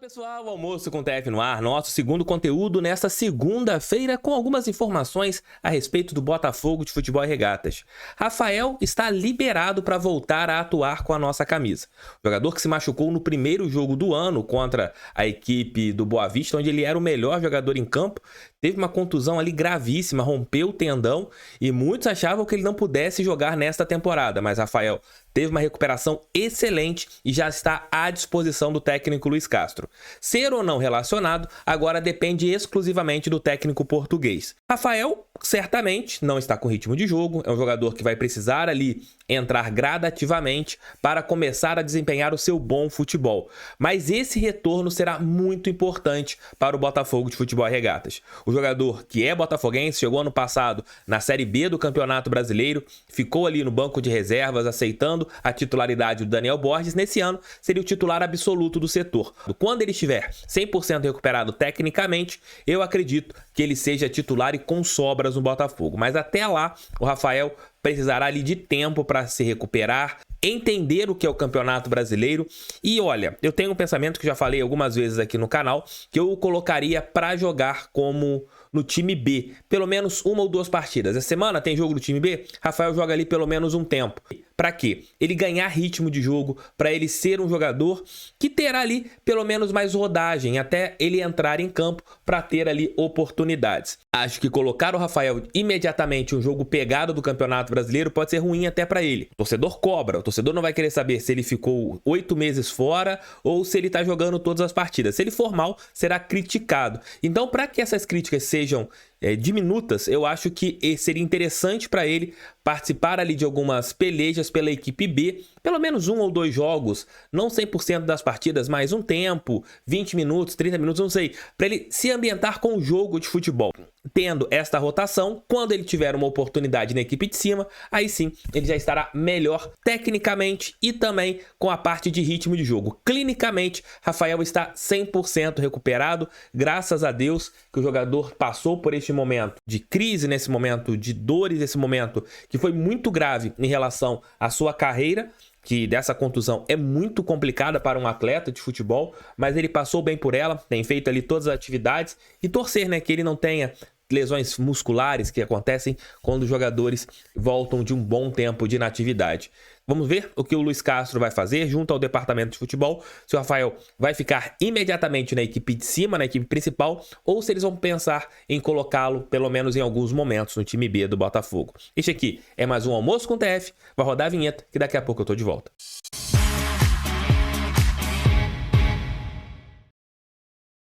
Pessoal, Almoço com TF no ar, nosso segundo conteúdo nesta segunda-feira com algumas informações a respeito do Botafogo de Futebol e Regatas. Rafael está liberado para voltar a atuar com a nossa camisa. O jogador que se machucou no primeiro jogo do ano contra a equipe do Boa Vista, onde ele era o melhor jogador em campo, teve uma contusão ali gravíssima, rompeu o tendão e muitos achavam que ele não pudesse jogar nesta temporada, mas Rafael teve uma recuperação excelente e já está à disposição do técnico Luis Castro. Ser ou não relacionado agora depende exclusivamente do técnico português. Rafael certamente não está com ritmo de jogo, é um jogador que vai precisar ali entrar gradativamente para começar a desempenhar o seu bom futebol. Mas esse retorno será muito importante para o Botafogo de Futebol e Regatas. O jogador que é botafoguense, chegou ano passado na Série B do Campeonato Brasileiro, ficou ali no banco de reservas aceitando a titularidade do Daniel Borges. Nesse ano seria o titular absoluto do setor. Quando ele estiver 100% recuperado tecnicamente, eu acredito que ele seja titular e com sobras no Botafogo. Mas até lá, o Rafael precisará ali de tempo para se recuperar, entender o que é o Campeonato Brasileiro. E olha, eu tenho um pensamento que já falei algumas vezes aqui no canal, que eu o colocaria para jogar como no time B, pelo menos uma ou duas partidas. Essa semana tem jogo do time B, Rafael joga ali pelo menos um tempo. Para quê? Ele ganhar ritmo de jogo, para ele ser um jogador que terá ali pelo menos mais rodagem, até ele entrar em campo para ter ali oportunidades. Acho que colocar o Rafael imediatamente em um jogo pegado do Campeonato Brasileiro pode ser ruim até para ele. O torcedor cobra, o torcedor não vai querer saber se ele ficou 8 meses fora ou se ele está jogando todas as partidas. Se ele for mal, será criticado. Então, para que essas críticas sejam diminutas, eu acho que seria interessante para ele participar ali de algumas pelejas pela equipe B, pelo menos um ou dois jogos, não 100% das partidas, mas um tempo, 20 minutos, 30 minutos, não sei, para ele se ambientar com o jogo de futebol. Tendo esta rotação, quando ele tiver uma oportunidade na equipe de cima, aí sim ele já estará melhor tecnicamente e também com a parte de ritmo de jogo. Clinicamente, Rafael está 100% recuperado, graças a Deus que o jogador passou por este momento de crise, nesse momento de dores, esse momento que foi muito grave em relação à sua carreira, que dessa contusão é muito complicada para um atleta de futebol, mas ele passou bem por ela, tem feito ali todas as atividades e torcer, né, que ele não tenha lesões musculares que acontecem quando os jogadores voltam de um bom tempo de inatividade. Vamos ver o que o Luis Castro vai fazer junto ao departamento de futebol, se o Rafael vai ficar imediatamente na equipe de cima, na equipe principal, ou se eles vão pensar em colocá-lo, pelo menos em alguns momentos, no time B do Botafogo. Este aqui é mais um Almoço com TF, vai rodar a vinheta que daqui a pouco eu tô de volta.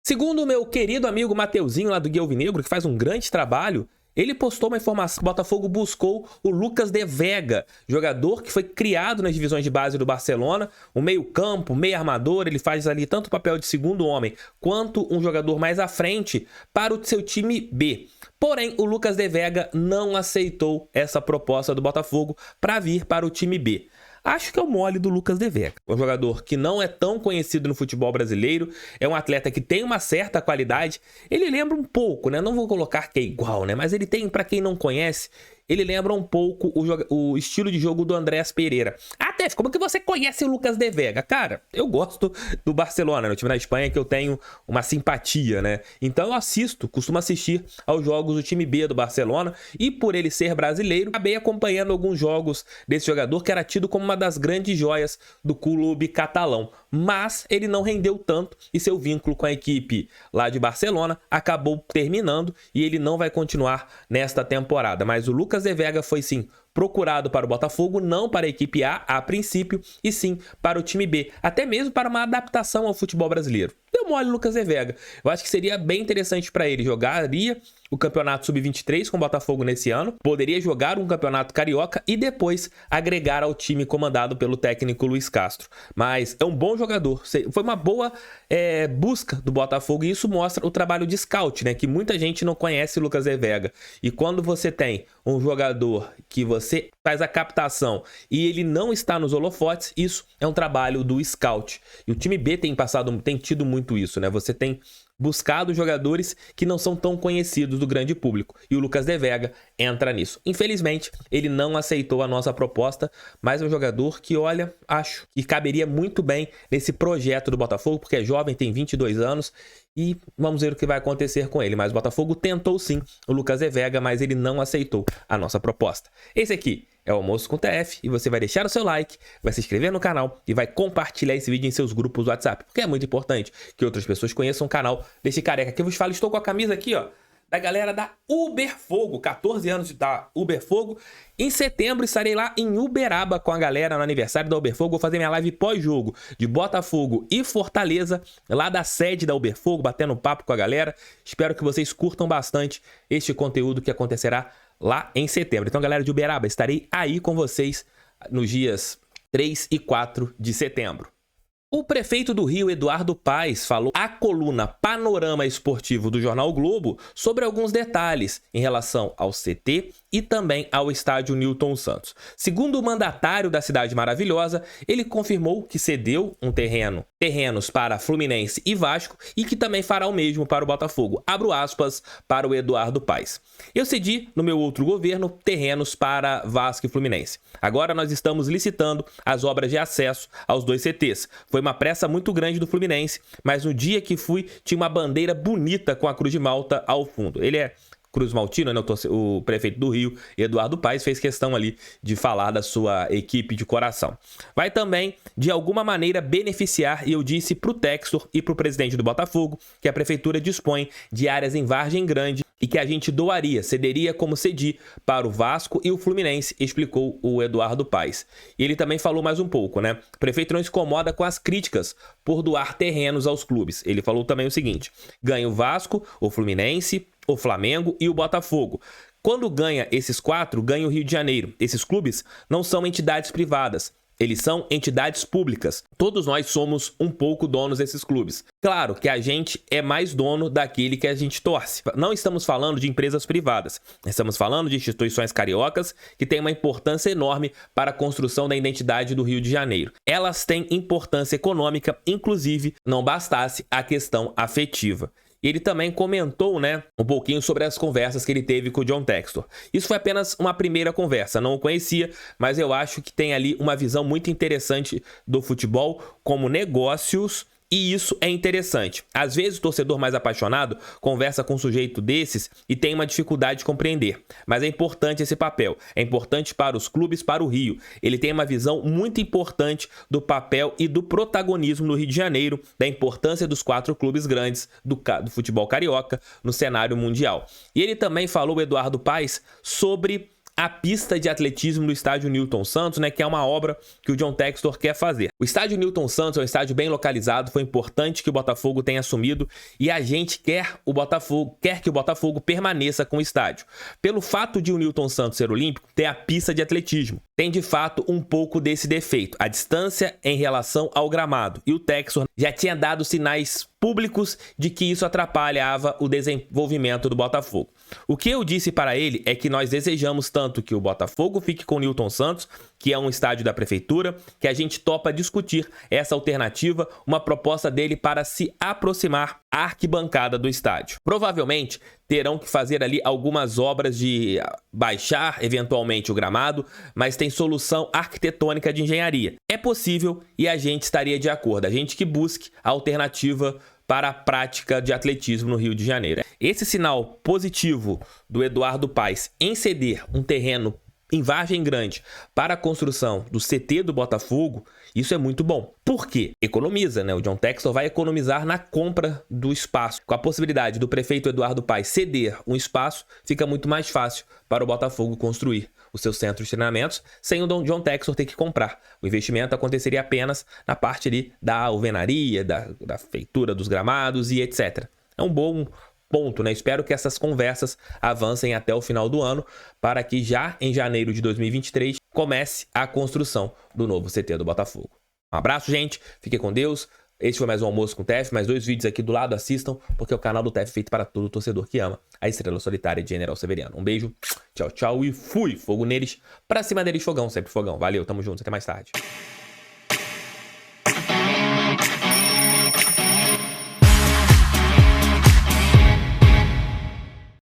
Segundo o meu querido amigo Mateuzinho lá do Guia Alvinegro, que faz um grande trabalho, ele postou uma informação que o Botafogo buscou o Lucas de Vega, jogador que foi criado nas divisões de base do Barcelona, um meio-campo, meio-armador, ele faz ali tanto o papel de segundo homem quanto um jogador mais à frente para o seu time B. Porém, o Lucas de Vega não aceitou essa proposta do Botafogo para vir para o time B. Acho que é o mole do Lucas de Vega. Um jogador que não é tão conhecido no futebol brasileiro, é um atleta que tem uma certa qualidade. Ele lembra um pouco, né? Não vou colocar que é igual, né? Mas ele tem, para quem não conhece, ele lembra um pouco o estilo de jogo do Andrés Pereira. Ah, Tef, como que você conhece o Lucas de Vega? Cara, eu gosto do Barcelona, no time da Espanha, que eu tenho uma simpatia, né? Então eu costumo assistir aos jogos do time B do Barcelona, e por ele ser brasileiro, acabei acompanhando alguns jogos desse jogador, que era tido como uma das grandes joias do clube catalão. Mas ele não rendeu tanto e seu vínculo com a equipe lá de Barcelona acabou terminando e ele não vai continuar nesta temporada. Mas o Lucas de Vega foi sim procurado para o Botafogo, não para a equipe A princípio, e sim para o time B, até mesmo para uma adaptação ao futebol brasileiro. Deu mole o Lucas de Vega. Eu acho que seria bem interessante para ele. Jogaria o campeonato sub-23 com o Botafogo nesse ano, poderia jogar um campeonato carioca e depois agregar ao time comandado pelo técnico Luis Castro. Mas é um bom jogador, foi uma boa busca do Botafogo, e isso mostra o trabalho de scout, né? Que muita gente não conhece o Lucas de Vega. E quando você tem um jogador que você faz a captação e ele não está nos holofotes, isso é um trabalho do scout. E o time B tem tido muito isso, né? Você tem buscado jogadores que não são tão conhecidos do grande público. E o Lucas de Vega entra nisso. Infelizmente, ele não aceitou a nossa proposta, mas é um jogador que, olha, acho que caberia muito bem nesse projeto do Botafogo, porque é jovem, tem 22 anos, e vamos ver o que vai acontecer com ele. Mas o Botafogo tentou sim o Lucas de Vega, mas ele não aceitou a nossa proposta. Esse aqui é o Almoço com TF e você vai deixar o seu like, vai se inscrever no canal e vai compartilhar esse vídeo em seus grupos do WhatsApp, porque é muito importante que outras pessoas conheçam o canal desse careca que eu vos falo. Estou com a camisa aqui, ó, da galera da Uberfogo, 14 anos da Uberfogo. Em setembro estarei lá em Uberaba com a galera no aniversário da Uberfogo. Vou fazer minha live pós-jogo de Botafogo e Fortaleza, lá da sede da Uberfogo, batendo papo com a galera. Espero que vocês curtam bastante este conteúdo que acontecerá lá em setembro. Então, galera de Uberaba, estarei aí com vocês nos dias 3 e 4 de setembro. O prefeito do Rio, Eduardo Paes, falou à coluna Panorama Esportivo do Jornal Globo sobre alguns detalhes em relação ao CT e também ao estádio Newton Santos. Segundo o mandatário da Cidade Maravilhosa, ele confirmou que cedeu terrenos para Fluminense e Vasco e que também fará o mesmo para o Botafogo. Abro aspas para o Eduardo Paes. Eu cedi no meu outro governo terrenos para Vasco e Fluminense. Agora nós estamos licitando as obras de acesso aos dois CTs. Foi uma pressa muito grande do Fluminense, mas no dia que fui tinha uma bandeira bonita com a Cruz de Malta ao fundo. Ele é Cruz Maltino, né? O prefeito do Rio, Eduardo Paes, fez questão ali de falar da sua equipe de coração. Vai também, de alguma maneira, beneficiar, e eu disse para o Textor e para o presidente do Botafogo, que a prefeitura dispõe de áreas em Vargem Grande e que a gente cederia como cedi para o Vasco e o Fluminense, explicou o Eduardo Paes. E ele também falou mais um pouco, né? O prefeito não se incomoda com as críticas por doar terrenos aos clubes. Ele falou também o seguinte: ganha o Vasco, o Fluminense, o Flamengo e o Botafogo. Quando ganha esses quatro, ganha o Rio de Janeiro. Esses clubes não são entidades privadas, eles são entidades públicas. Todos nós somos um pouco donos desses clubes. Claro que a gente é mais dono daquele que a gente torce. Não estamos falando de empresas privadas. Estamos falando de instituições cariocas que têm uma importância enorme para a construção da identidade do Rio de Janeiro. Elas têm importância econômica, inclusive não bastasse a questão afetiva. E ele também comentou, né, um pouquinho sobre as conversas que ele teve com o John Textor. Isso foi apenas uma primeira conversa, não o conhecia, mas eu acho que tem ali uma visão muito interessante do futebol como negócios. E isso é interessante. Às vezes o torcedor mais apaixonado conversa com um sujeito desses e tem uma dificuldade de compreender. Mas é importante esse papel. É importante para os clubes, para o Rio. Ele tem uma visão muito importante do papel e do protagonismo no Rio de Janeiro, da importância dos quatro clubes grandes do futebol carioca no cenário mundial. E ele também falou, o Eduardo Paes, sobre a pista de atletismo do estádio Newton Santos, né, que é uma obra que o John Textor quer fazer. O estádio Newton Santos é um estádio bem localizado, foi importante que o Botafogo tenha assumido e a gente quer que o Botafogo permaneça com o estádio. Pelo fato de o Newton Santos ser olímpico, ter a pista de atletismo tem de fato um pouco desse defeito, a distância em relação ao gramado. E o Textor já tinha dado sinais públicos de que isso atrapalhava o desenvolvimento do Botafogo. O que eu disse para ele é que nós desejamos tanto que o Botafogo fique com o Newton Santos, que é um estádio da prefeitura, que a gente topa discutir essa alternativa, uma proposta dele para se aproximar à arquibancada do estádio. Provavelmente terão que fazer ali algumas obras de baixar eventualmente o gramado, mas tem solução arquitetônica de engenharia. É possível e a gente estaria de acordo, a gente que busque a alternativa para a prática de atletismo no Rio de Janeiro. Esse sinal positivo do Eduardo Paes em ceder um terreno em Vargem Grande para a construção do CT do Botafogo, isso é muito bom. Por quê? Economiza, né? O John Textor vai economizar na compra do espaço. Com a possibilidade do prefeito Eduardo Paes ceder um espaço, fica muito mais fácil para o Botafogo construir o seu centro de treinamentos sem o John Textor ter que comprar. O investimento aconteceria apenas na parte ali da alvenaria, da feitura dos gramados e etc. É um bom ponto, né? Espero que essas conversas avancem até o final do ano para que já em janeiro de 2023 comece a construção do novo CT do Botafogo. Um abraço, gente. Fique com Deus. Esse foi mais um Almoço com o TF, mais 2 vídeos aqui do lado, assistam, porque é o canal do TF feito para todo torcedor que ama a estrela solitária de General Severiano. Um beijo, tchau, tchau e fui! Fogo neles, pra cima deles, fogão, sempre fogão. Valeu, tamo junto, até mais tarde.